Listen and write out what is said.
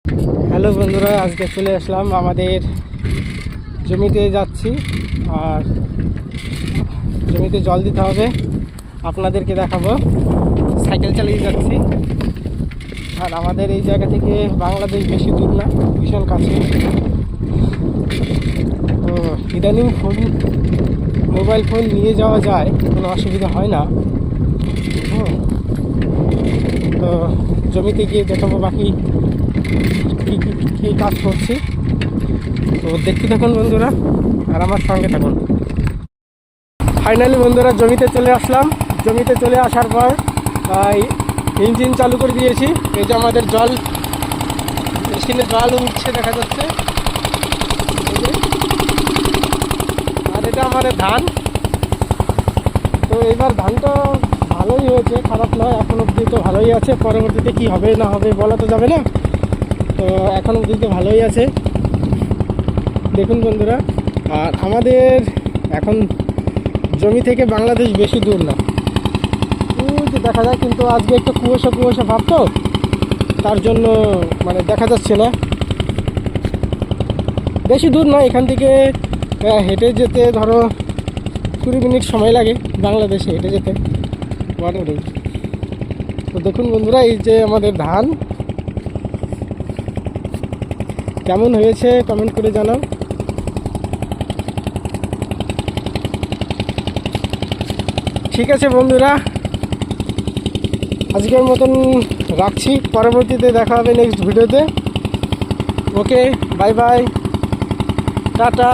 Hello বন্ধুরা, আজকে চলে আসলাম আমাদের জমিতে যাচ্ছি। আর জমিতে জল দিতে হবে, আপনাদেরকে দেখাবো। সাইকেল চালিয়ে যাচ্ছি। আর আমাদের এই জায়গা থেকে বাংলাদেশ বেশি দূর না, ভীষণ কাছে। তো ইদানিং মোবাইল ফোন নিয়ে যাওয়া যায়, কোনো অসুবিধা হয় না। তো জমিতে গিয়ে দেখাবো বাকি কী কাজ করছি। তো দেখতে থাকুন বন্ধুরা, আর আমার সঙ্গে থাকুন। ফাইনালি বন্ধুরা জমিতে চলে আসলাম। জমিতে চলে আসার পর ইঞ্জিন চালু করে দিয়েছি। এই যে আমাদের জল মেশিনে জল উঠছে, দেখা যাচ্ছে। আর এটা আমাদের ধান। তো এবার ধানটা ভালোই হয়েছে, খারাপ নয়। এখন অবধি তো ভালোই আছে। পরবর্তীতে কি হবে না হবে বলা তো যাবে না। তো এখন অবধি তো ভালোই আছে, দেখুন বন্ধুরা। আর আমাদের এখন জমি থেকে বাংলাদেশ বেশি দূর না, দেখা যায়। কিন্তু আজকে একটু কুয়াশা কুয়াশা ভাব, তো তার জন্য মানে দেখা যাচ্ছে না। বেশি দূর না, এখান থেকে হেঁটে যেতে ধরো 20 মিনিট সময় লাগে বাংলাদেশে হেঁটে যেতে। তো দেখুন বন্ধুরা, এই যে আমাদের ধান কেমন হয়েছে কমেন্ট করে জানাও। ঠিক আছে বন্ধুরা, আজকের মতন রাখছি। পরবর্তীতে দেখা হবে নেক্সট ভিডিওতে। ওকে, বাই বাই, টাটা।